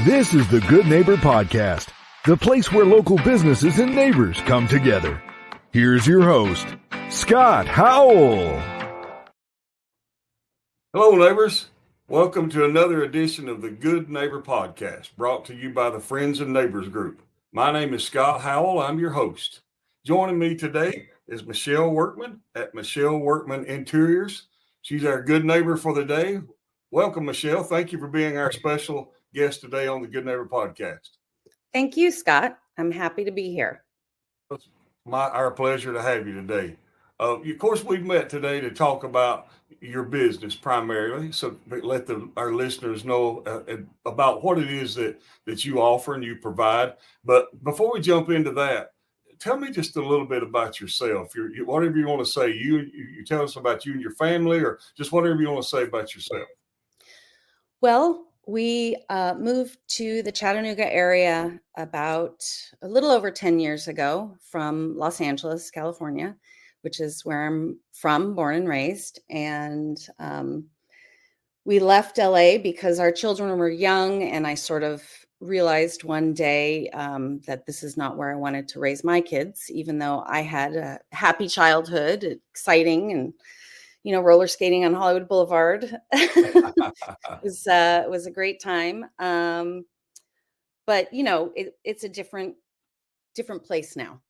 This is the Good Neighbor Podcast, the place where local businesses and neighbors come together. Here's your host, Scott Howell. Hello, neighbors. Welcome to another edition of the Good Neighbor Podcast, brought to you by the Friends and Neighbors Group. My name is Scott Howell. I'm your host. Joining me today is Michelle Workman at Michelle Workman Interiors. She's our good neighbor for the day. Welcome, Michelle. Thank you for being our special guest today on the Good Neighbor Podcast. Thank you, Scott. I'm happy to be here. It's our pleasure to have you today. Of course, we've met today to talk about your business primarily, so let our listeners know about what it is that you offer and you provide. But before we jump into that, tell me just a little bit about yourself. Whatever you want to say. You tell us about you and your family, or just whatever you want to say about yourself. Well, we moved to the Chattanooga area about a little over 10 years ago from Los Angeles, California, which is where I'm from, born and raised. And we left LA because our children were young, and I sort of realized one day that this is not where I wanted to raise my kids, even though I had a happy childhood, exciting, and roller skating on Hollywood Boulevard. It was a great time. But it's a different place now.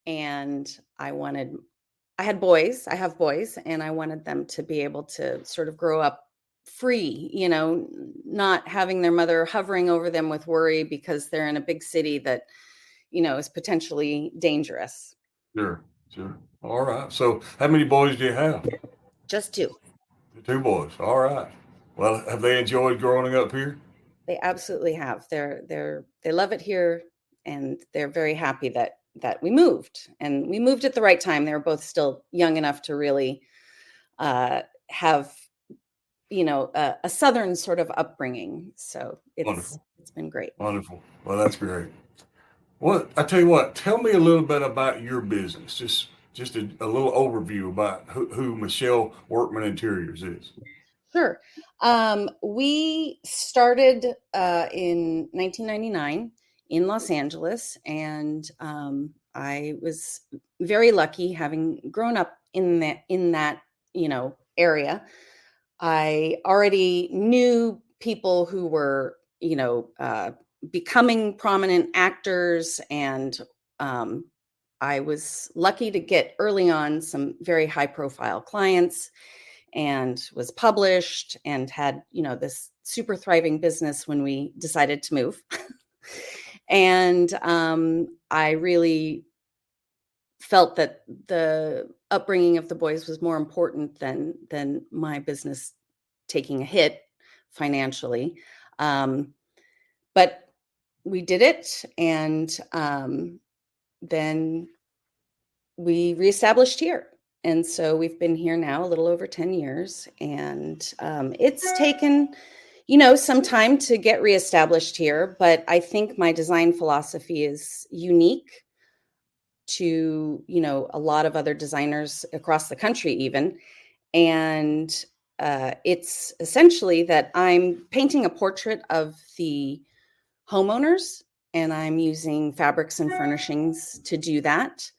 And I have boys, and I wanted them to be able to sort of grow up free, not having their mother hovering over them with worry because they're in a big city that, is potentially dangerous. Sure. All right. So how many boys do you have? Just two. 2 boys. All right. Well, have they enjoyed growing up here? They absolutely have. They love it here, and they're very happy that we moved. And we moved at the right time. They were both still young enough to really have a Southern sort of upbringing. So it's been great. Wonderful. Well, that's great. Well, I tell you what, tell me a little bit about your business. Just a little overview about who Michelle Workman Interiors is. Sure. We started in 1999 in Los Angeles, and I was very lucky having grown up in that area. I already knew people who were becoming prominent actors, and I was lucky to get early on some very high profile clients, and was published and had, this super thriving business when we decided to move. And I really felt that the upbringing of the boys was more important than my business taking a hit financially. But we did it, and then we reestablished here. And so we've been here now a little over 10 years, and it's taken, some time to get reestablished here. But I think my design philosophy is unique to, a lot of other designers across the country even. And it's essentially that I'm painting a portrait of the homeowners, and I'm using fabrics and furnishings to do that.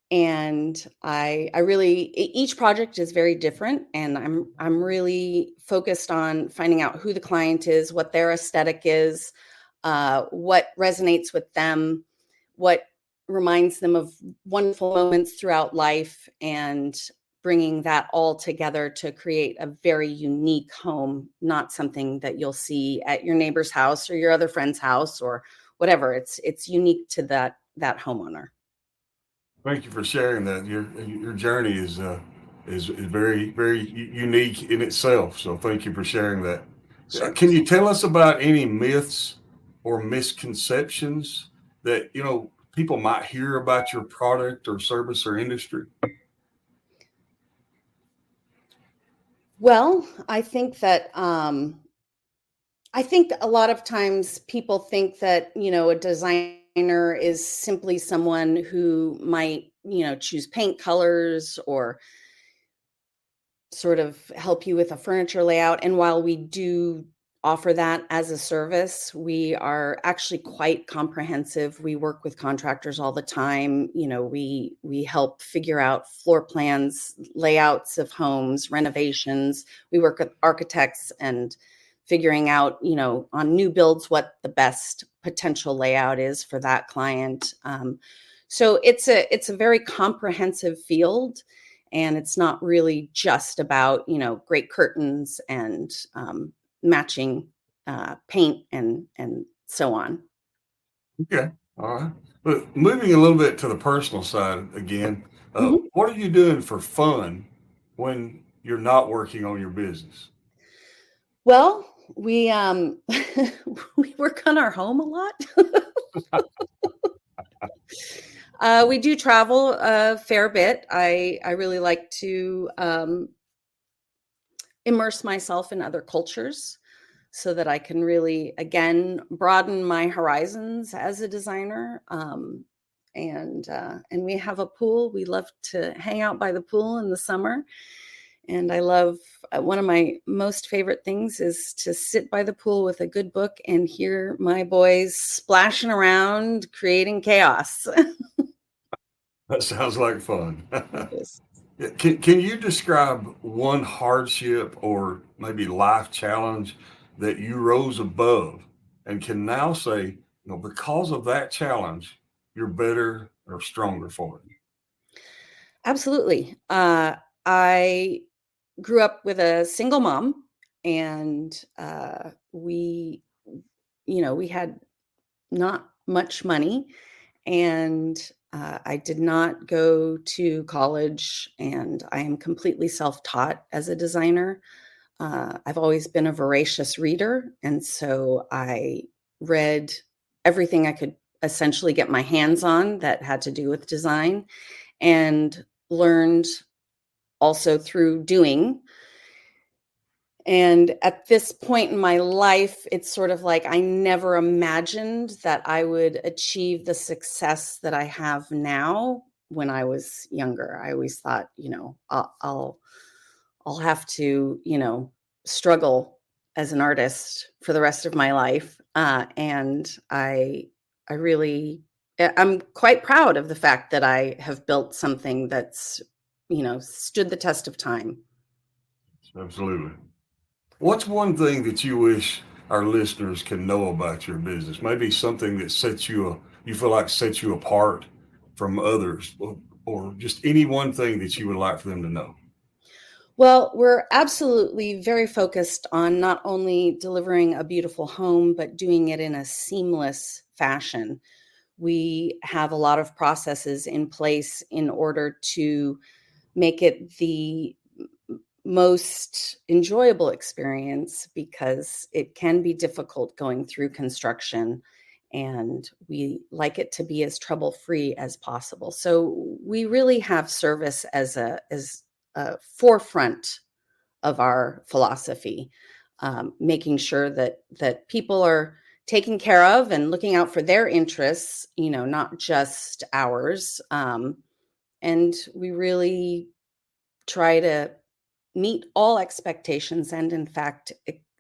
And I really, each project is very different, and I'm really focused on finding out who the client is, what their aesthetic is, what resonates with them, what reminds them of wonderful moments throughout life, and bringing that all together to create a very unique home, not something that you'll see at your neighbor's house or your other friend's house or whatever. It's unique to that homeowner. Thank you for sharing that. Your journey is very, very unique in itself. So thank you for sharing that. Sure. Can you tell us about any myths or misconceptions that people might hear about your product or service or industry? Well, I think that a lot of times people think that a designer is simply someone who might choose paint colors or sort of help you with a furniture layout. And while we do offer that as a service. We are actually quite comprehensive. We work with contractors all the time. We help figure out floor plans, layouts of homes, renovations. We work with architects and figuring out, on new builds, what the best potential layout is for that client. So it's a very comprehensive field, and it's not really just about, great curtains and matching paint and so on. Okay. All right. But moving a little bit to the personal side again, Mhm. what are you doing for fun when you're not working on your business? Well, we we work on our home a lot. We do travel a fair bit. I really like to immerse myself in other cultures so that I can really, again, broaden my horizons as a designer. And we have a pool. We love to hang out by the pool in the summer. And I love one of my most favorite things is to sit by the pool with a good book and hear my boys splashing around, creating chaos. That sounds like fun. It is. Yeah, can you describe one hardship or maybe life challenge that you rose above and can now say, because of that challenge, you're better or stronger for it? Absolutely. I grew up with a single mom, and we had not much money, and I did not go to college, and I am completely self-taught as a designer. I've always been a voracious reader, and so I read everything I could essentially get my hands on that had to do with design, and learned also through doing. And at this point in my life, it's sort of like I never imagined that I would achieve the success that I have now when I was younger. I always thought, I'll have to, struggle as an artist for the rest of my life. And I really, I'm quite proud of the fact that I have built something that's, stood the test of time. Absolutely. What's one thing that you wish our listeners can know about your business? Maybe something that you feel like sets you apart from others, or just any one thing that you would like for them to know. Well, we're absolutely very focused on not only delivering a beautiful home, but doing it in a seamless fashion. We have a lot of processes in place in order to make it the most enjoyable experience, because it can be difficult going through construction, and we like it to be as trouble-free as possible. So we really have service as a forefront of our philosophy, making sure that people are taken care of and looking out for their interests, not just ours. And we really try to meet all expectations and, in fact,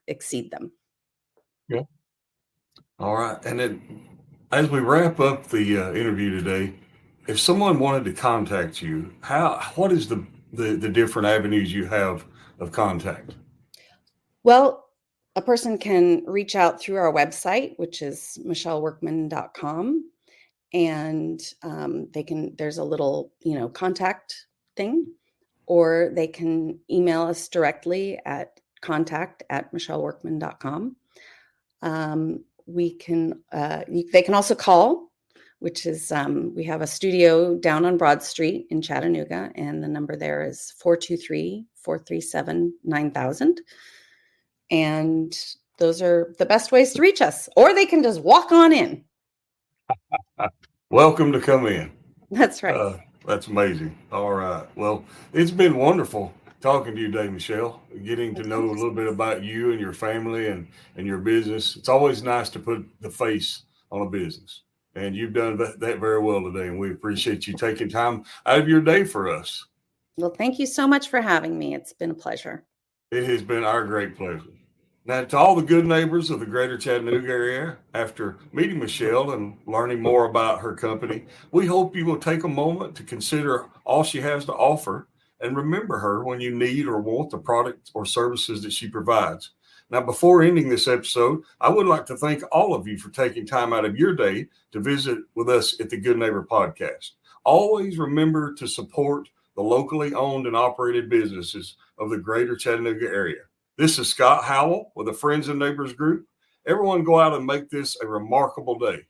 exceed them. Yeah. All right. And then as we wrap up the interview today, if someone wanted to contact you, what is the different avenues you have of contact? Well, a person can reach out through our website, which is michelleworkman.com. And there's a little, contact thing, or they can email us directly at contact@michelleworkman.com. They can also call, which is, we have a studio down on Broad Street in Chattanooga, and the number there is 423-437-9000. And those are the best ways to reach us, or they can just walk on in. Welcome to come in. That's right. That's amazing. All right. Well, it's been wonderful talking to you today, Michelle, getting to Well, know thank a you so little bit much. about you and your family and your business. It's always nice to put the face on a business. And you've done that very well today. And we appreciate you taking time out of your day for us. Well, thank you so much for having me. It's been a pleasure. It has been our great pleasure. Now, to all the good neighbors of the greater Chattanooga area, after meeting Michelle and learning more about her company, we hope you will take a moment to consider all she has to offer and remember her when you need or want the products or services that she provides. Now, before ending this episode, I would like to thank all of you for taking time out of your day to visit with us at the Good Neighbor Podcast. Always remember to support the locally owned and operated businesses of the greater Chattanooga area. This is Scott Howell with the Friends and Neighbors Group. Everyone go out and make this a remarkable day.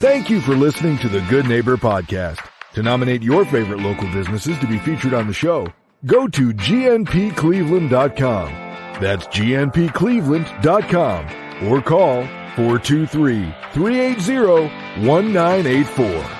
Thank you for listening to the Good Neighbor Podcast. To nominate your favorite local businesses to be featured on the show, go to gnpcleveland.com. That's gnpcleveland.com or call 423-380-1984.